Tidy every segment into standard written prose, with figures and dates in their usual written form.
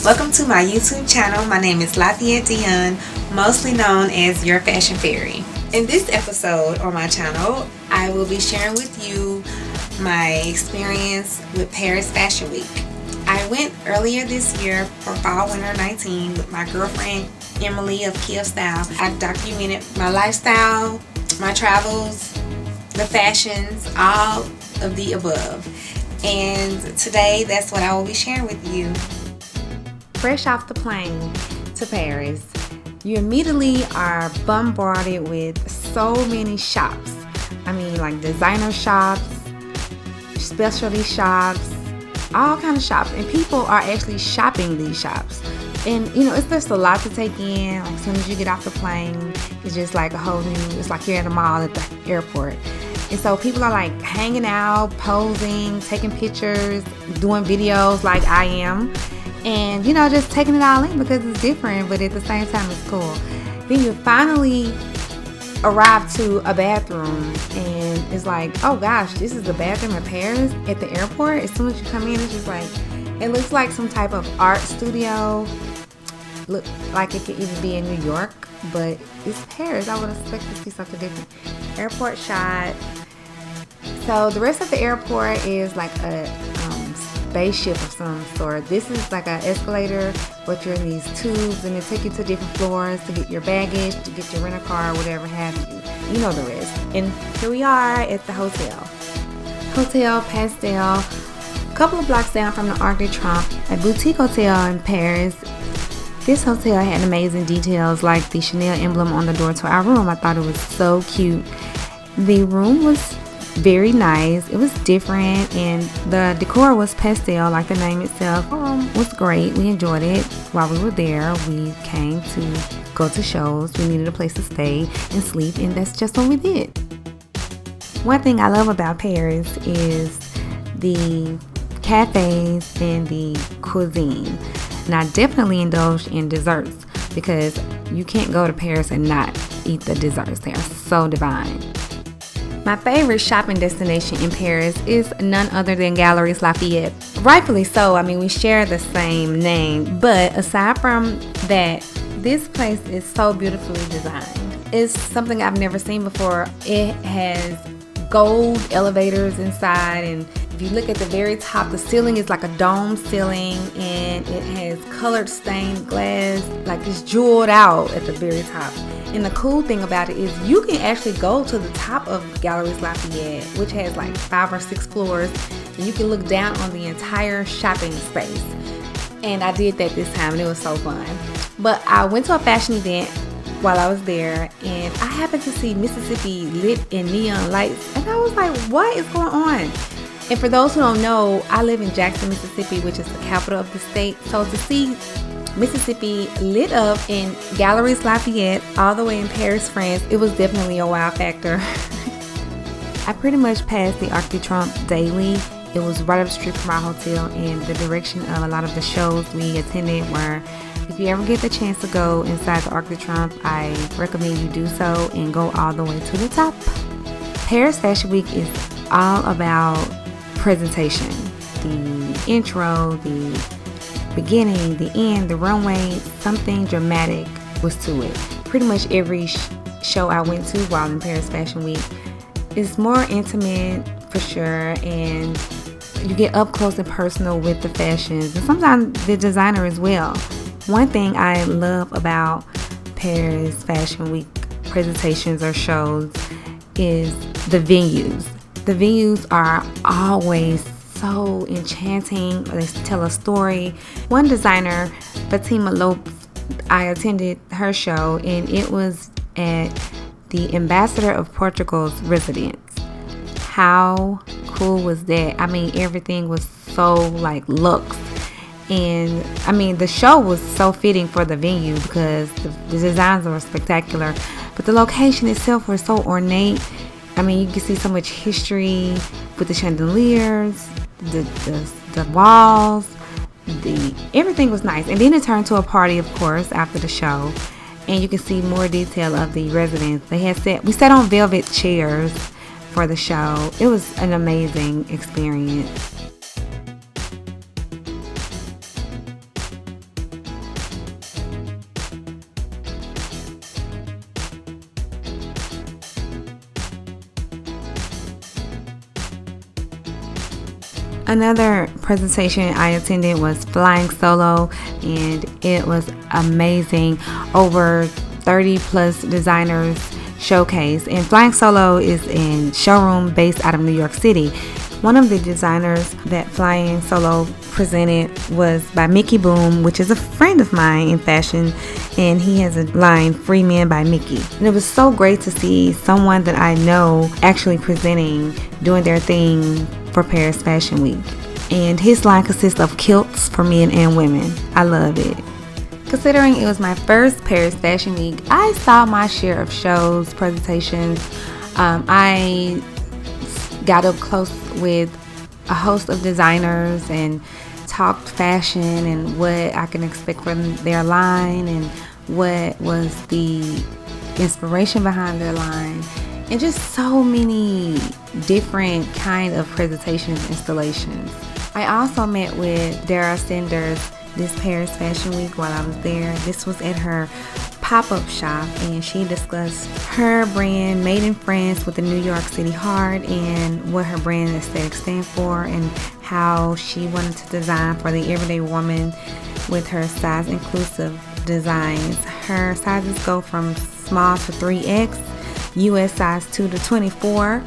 Welcome to my YouTube channel. My name is Lafayette Deone, mostly known as Your Fashion Fairy. In this episode on my channel, I will be sharing with you my experience with Paris Fashion Week. I went earlier this year for Fall Winter 19 with my girlfriend Emily of Kia Style. I documented my lifestyle, my travels, the fashions, all of the above. And today, that's what I will be sharing with you. Fresh off the plane to Paris, you immediately are bombarded with so many shops. I mean, like designer shops, specialty shops, all kind of shops. And people are actually shopping these shops. And you know, it's just a lot to take in. As soon as you get off the plane, it's just like a whole new, it's like you're at a mall at the airport. And so people are like hanging out, posing, taking pictures, doing videos like I am. And you know, just taking it all in because it's different, but at the same time it's cool. Then you finally arrive to a bathroom and it's like, oh gosh, this is the bathroom in Paris at the airport. As soon as you come in, it's just like, it looks like some type of art studio. Look like it could even be in New York, but it's Paris. I would expect to see something different. Airport shot. So the rest of the airport is like a spaceship of some sort. This is like an escalator, but you're in these tubes and they take you to different floors to get your baggage, to get your rental car, whatever have you. You know the rest. And here we are at the hotel. Hotel Pastel, a couple of blocks down from the Arc de Triomphe, a boutique hotel in Paris. This hotel had amazing details like the Chanel emblem on the door to our room. I thought it was so cute. The room was very nice. It was different and the decor was pastel like the name itself. Was great. We enjoyed it. While we were there, we came to go to shows. We needed a place to stay and sleep, and that's just what we did. One thing I love about Paris is the cafes and the cuisine. And I definitely indulged in desserts because you can't go to Paris and not eat the desserts. They are so divine. My favorite shopping destination in Paris is none other than Galeries Lafayette. Rightfully so. I mean, we share the same name. But aside from that, this place is so beautifully designed. It's something I've never seen before. It has gold elevators inside, and if you look at the very top, the ceiling is like a dome ceiling, and it has colored stained glass, like it's jeweled out at the very top. And the cool thing about it is you can actually go to the top of Galeries Lafayette, which has like 5 or 6 floors, and you can look down on the entire shopping space. And I did that this time and it was so fun. But I went to a fashion event while I was there, and I happened to see Mississippi lit in neon lights, and I was like, what is going on? And for those who don't know, I live in Jackson, Mississippi, which is the capital of the state. So to see Mississippi lit up in Galeries Lafayette all the way in Paris, France, it was definitely a wow factor. I pretty much passed the Arc de Triomphe daily. It was right up the street from our hotel, and the direction of a lot of the shows we attended were, if you ever get the chance to go inside the Arc de Triomphe, I recommend you do so and go all the way to the top. Paris Fashion Week is all about presentation. The intro, the beginning, the end, the runway, something dramatic was to it. Pretty much every show I went to while in Paris Fashion Week is more intimate for sure, and you get up close and personal with the fashions and sometimes the designer as well. One thing I love about Paris Fashion Week presentations or shows is the venues. The venues are always so enchanting. They tell a story. One designer, Fatima Lopes, I attended her show, and it was at the Ambassador of Portugal's residence. How cool was that? I mean, everything was so like luxe. And I mean, the show was so fitting for the venue because the designs were spectacular, but the location itself was so ornate. I mean, you can see so much history with the chandeliers, the walls, everything was nice. And then it turned to a party, of course, after the show, and you can see more detail of the residence. We sat on velvet chairs for the show. It was an amazing experience. Another presentation I attended was Flying Solo, and it was amazing. Over 30 plus designers showcased, and Flying Solo is a showroom based out of New York City. One of the designers that Flying Solo presented was by Mickey Boom, which is a friend of mine in fashion, and he has a line, Free Men by Mickey. And it was so great to see someone that I know actually presenting, doing their thing for Paris Fashion Week. And his line consists of kilts for men and women. I love it. Considering it was my first Paris Fashion Week, I saw my share of shows, presentations. I got up close with a host of designers and talked fashion and what I can expect from their line and what was the inspiration behind their line, and just so many different kind of presentations, installations. I also met with Dara Sanders this Paris Fashion Week while I was there. This was at her pop-up shop, and she discussed her brand Made in France with the New York City heart and what her brand aesthetic stands for, and how she wanted to design for the everyday woman with her size inclusive designs. Her sizes go from small to 3X, US size 2 to 24,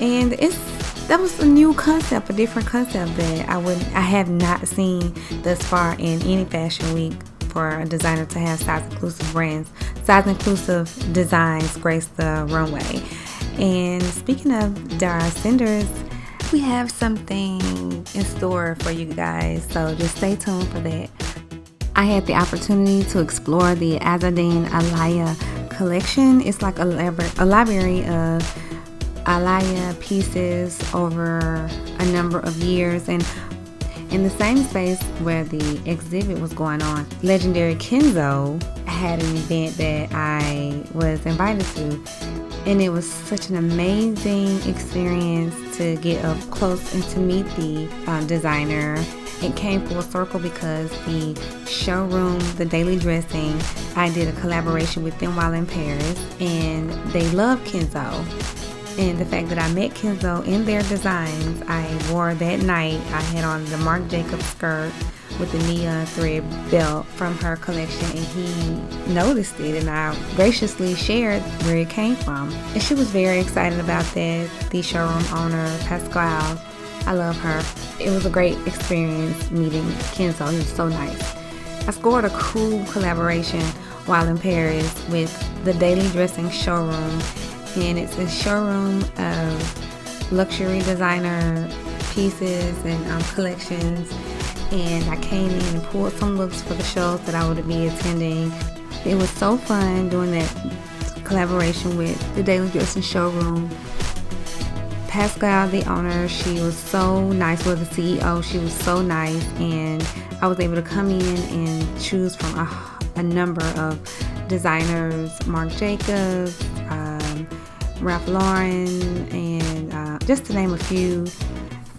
and that was a new concept, a different concept that I have not seen thus far in any fashion week, for a designer to have size inclusive brands, size inclusive designs grace the runway. And speaking of Dara Sanders, we have something in store for you guys, so just stay tuned for that. I had the opportunity to explore the Azadine Alaya collection. It's like a library of Alaya pieces over a number of years, and in the same space where the exhibit was going on, legendary Kenzo had an event that I was invited to, and it was such an amazing experience to get up close and to meet the designer. It came full circle because the showroom, the Daily Dressing, I did a collaboration with them while in Paris, and they love Kenzo. And the fact that I met Kenzo in their designs, I wore that night. I had on the Marc Jacobs skirt with the neon thread belt from her collection, and he noticed it, and I graciously shared where it came from. And she was very excited about that. The showroom owner, Pascal, I love her. It was a great experience meeting Kenzo. He was so nice. I scored a cool collaboration while in Paris with the Daily Dressing showroom, and it's a showroom of luxury designer pieces and collections. And I came in and pulled some looks for the shows that I would be attending. It was so fun doing that collaboration with the Daily Dressing showroom. Pascal, the owner, she was so nice. With the CEO, she was so nice, and I was able to come in and choose from a number of designers: Marc Jacobs, Ralph Lauren, and just to name a few,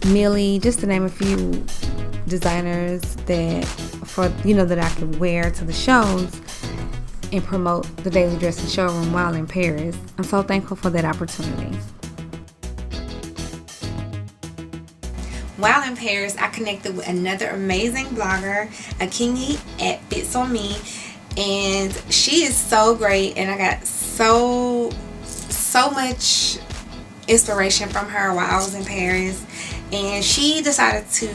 Millie, just to name a few designers that I could wear to the shows and promote the Daily Dressing showroom while in Paris. I'm so thankful for that opportunity. While in Paris, I connected with another amazing blogger, Akinyi at Fits On Me, and she is so great, and I got so much inspiration from her while I was in Paris. And she decided to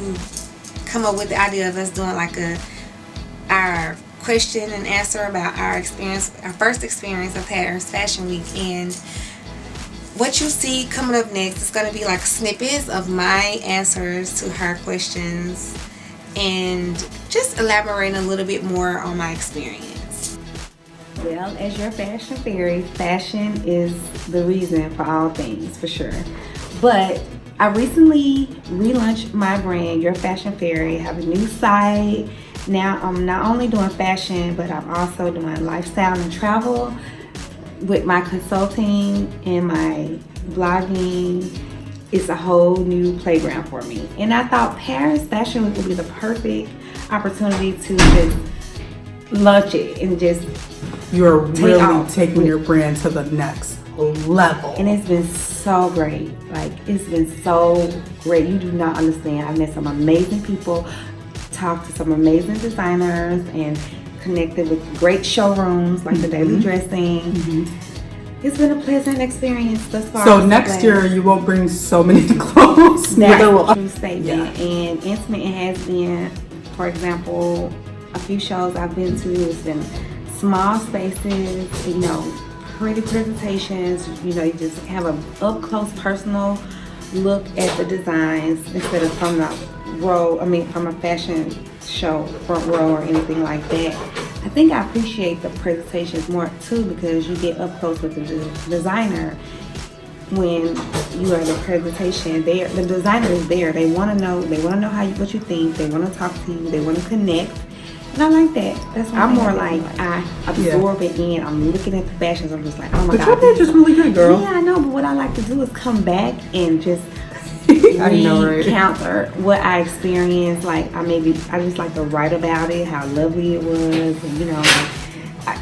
come up with the idea of us doing like our question and answer about our first experience of Paris Fashion Week. And what you see coming up next is going to be like snippets of my answers to her questions and just elaborating a little bit more on my experience. Well, as your fashion fairy, fashion is the reason for all things, for sure. But I recently relaunched my brand, Your Fashion Fairy. I have a new site. Now I'm not only doing fashion, but I'm also doing lifestyle and travel with my consulting and my blogging. It's a whole new playground for me. And I thought Paris Fashion Week would be the perfect opportunity to just launch it and just you're really taking your brand to the next level. And it's been so great. Like, it's been so great. You do not understand. I've met some amazing people, talked to some amazing designers, and connected with great showrooms like the Daily Dressing. It's been a pleasant experience thus far. So next year you won't bring so many clothes. That's a true statement. And intimate it has been. For example, a few shows I've been to, it's been small spaces, you know, pretty presentations. You know, you just have an up close personal look at the designs instead of from the row. I mean, from a fashion show front row or anything like that. I think I appreciate the presentations more too because you get up close with the designer when you are at the presentation. The designer is there. They want to know. They want to know what you think. They want to talk to you. They want to connect. And I like that. I'm more like I absorb it in. I'm looking at the fashions. I'm just like, oh my god. But your page is really good, girl. Yeah, I know. But what I like to do is come back and just I know, right? Counter what I experienced. Like I just like to write about it, how lovely it was, and you know,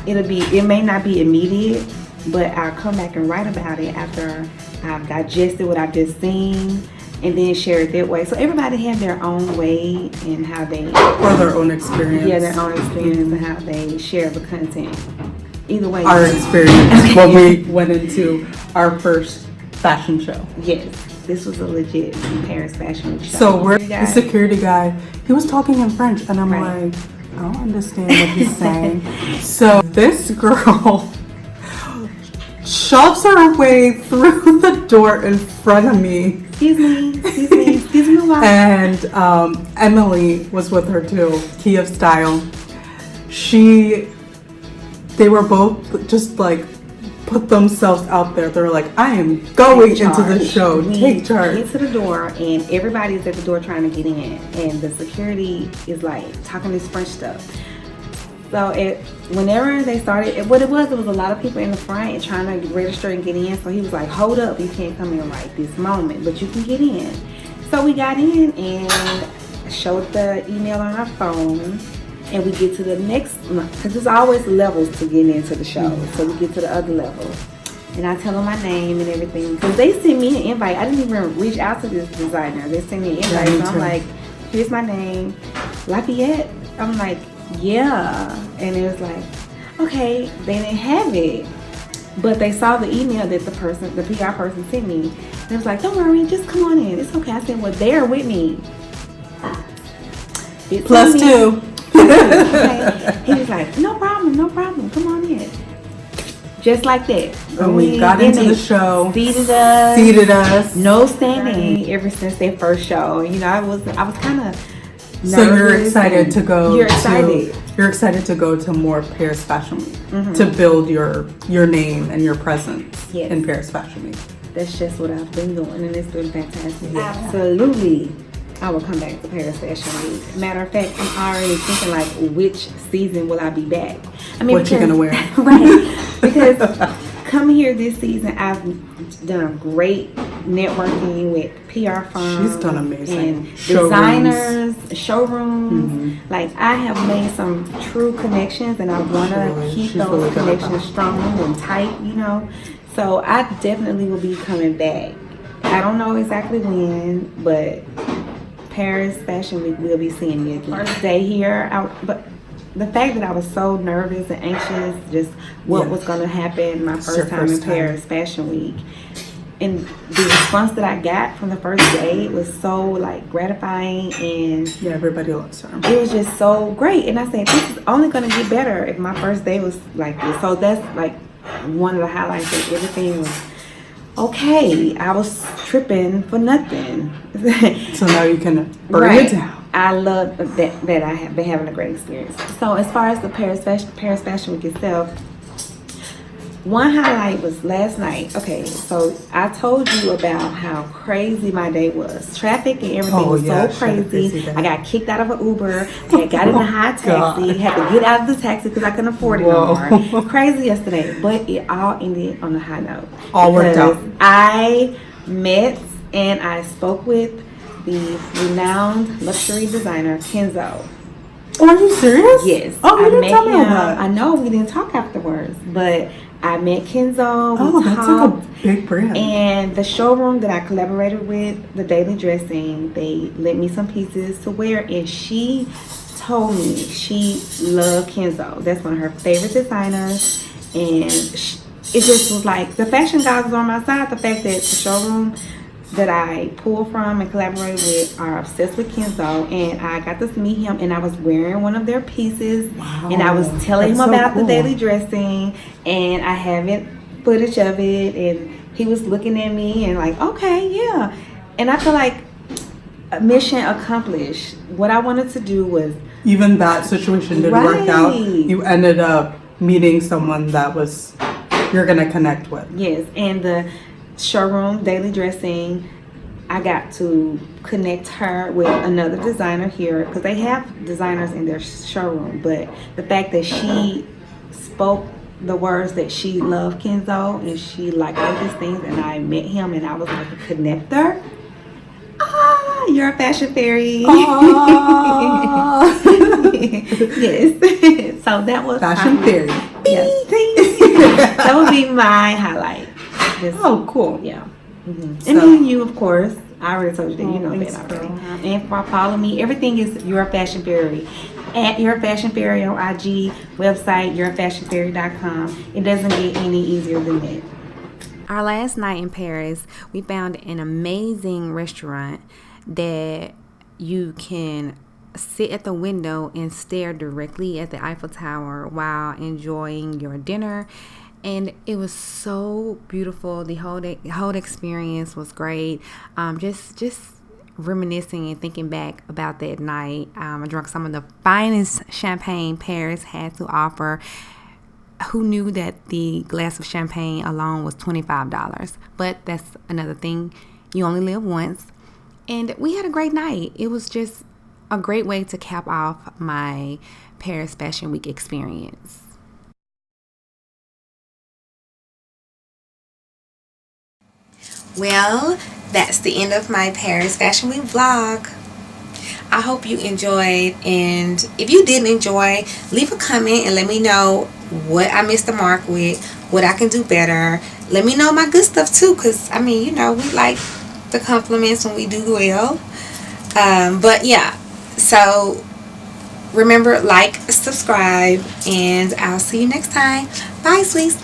it may not be immediate, but I'll come back and write about it after I've digested what I've just seen, and then share it that way. So everybody had their own way and how they or their own experience. Yeah, their own experience and how they share the content. Either way, our experience when we went into our first fashion show. Yes. This was a legit Paris Fashion Week show. So we're the security guy. He was talking in French, and I'm like, I don't understand what he's saying. So this girl shoves her way through the door in front of me. Excuse me, what? And Emily was with her too, Key of Style. They were both just like, put themselves out there. They were like, I am going into the show. Take charge. Get to the door, and everybody's at the door trying to get in, and the security is like talking this French stuff. So whenever they started, what it was a lot of people in the front and trying to register and get in. So he was like, hold up, you can't come in right this moment, but you can get in. So we got in and showed the email on our phone. And we get to the next, because there's always levels to get into the show. So we get to the other level. And I tell them my name and everything. Because they sent me an invite. I didn't even reach out to this designer. They sent me an invite. So I'm like, here's my name. Lafayette. I'm like, yeah. And it was like, okay, they didn't have it. But they saw the email that the PR person sent me. And it was like, don't worry, just come on in. It's okay. I said, well, they're with me. +2. Okay. He was like, no problem, come on in. Just like that. And we got into the show. Seated us. No standing ever since their first show. You know, I was kind of nervous. So you're excited to go. You're excited. You're excited to go to more Paris Fashion Week to build your name and your presence in Paris Fashion Week. That's just what I've been doing, and it's been fantastic. Yeah. Absolutely. I will come back to Paris Fashion Week. Matter of fact, I'm already thinking like, which season will I be back? I mean, what you gonna wear? Right. Because coming here this season, I've done great networking with PR firms. She's done amazing. And designers, showrooms. Like I have made some true connections, and I want to keep those connections strong and tight. You know, so I definitely will be coming back. I don't know exactly when, but Paris Fashion Week will be seeing me again. Stay here, but the fact that I was so nervous and anxious, just what was going to happen my first time in Paris Fashion Week, and the response that I got from the first day was so like gratifying, and everybody loves her. It was just so great, and I said this is only going to get better if my first day was like this. So that's like one of the highlights. That everything was okay. I was tripping for nothing. So now you can burn it down. I love that I have been having a great experience. So as far as the Paris Fashion Week itself, one highlight was last night. Okay, so I told you about how crazy my day was. Traffic and everything was so crazy. I got kicked out of an Uber. I got in a high taxi. Had to get out of the taxi because I couldn't afford it no more. Crazy yesterday, but it all ended on a high note. All worked out. I met and I spoke with the renowned luxury designer Kenzo. Oh, are you serious? Yes. Oh, you didn't tell me him. that. I know we didn't talk afterwards, but I met Kenzo. Oh, We that's talked. like a big brand. And the showroom that I collaborated with, the Daily Dressing, they lent me some pieces to wear, and she told me she loved Kenzo. That's one of her favorite designers, and it just was like the fashion gods was on my side. The fact that the showroom that I pulled from and collaborated with are obsessed with Kenzo, and I got to meet him, and I was wearing one of their pieces, Wow, and I was telling him that's so about cool. the Daily Dressing, and I have footage of it, and he was looking at me and like, okay, yeah. And I feel like a mission accomplished. What I wanted to do was, Even that situation didn't work out. Right. You ended up meeting someone that was you're gonna connect with. yes, and the showroom, Daily Dressing, I got to connect her with another designer here, because they have designers in their showroom, but the fact that she spoke the words that she loved Kenzo and she liked all these things, and I met him and I was like a connector. Ah, you're a fashion fairy. Yes. So that was Fashion fairy. Yes. That would be my highlight. Oh, cool. Yeah. And So- then you, of course. I already told you that. You know thanks, that already. girl. And for follow me, everything is Your Fashion Fairy. At Your Fashion Fairy on IG, website, YourFashionFairy.com. It doesn't get any easier than that. Our last night in Paris, we found an amazing restaurant that you can sit at the window and stare directly at the Eiffel Tower while enjoying your dinner. And it was so beautiful. The whole experience was great. Just reminiscing and thinking back about that night. I drank some of the finest champagne Paris had to offer. Who knew that the glass of champagne alone was $25? But that's another thing. You only live once. And we had a great night. It was just a great way to cap off my Paris Fashion Week experience. Well, that's the end of my Paris Fashion Week vlog. I hope you enjoyed, and if you didn't enjoy, leave a comment and let me know what I missed the mark with, what I can do better. Let me know my good stuff too, because I mean, you know, we like the compliments when we do well. But yeah, so remember, like, subscribe, and I'll see you next time. Bye, sweets.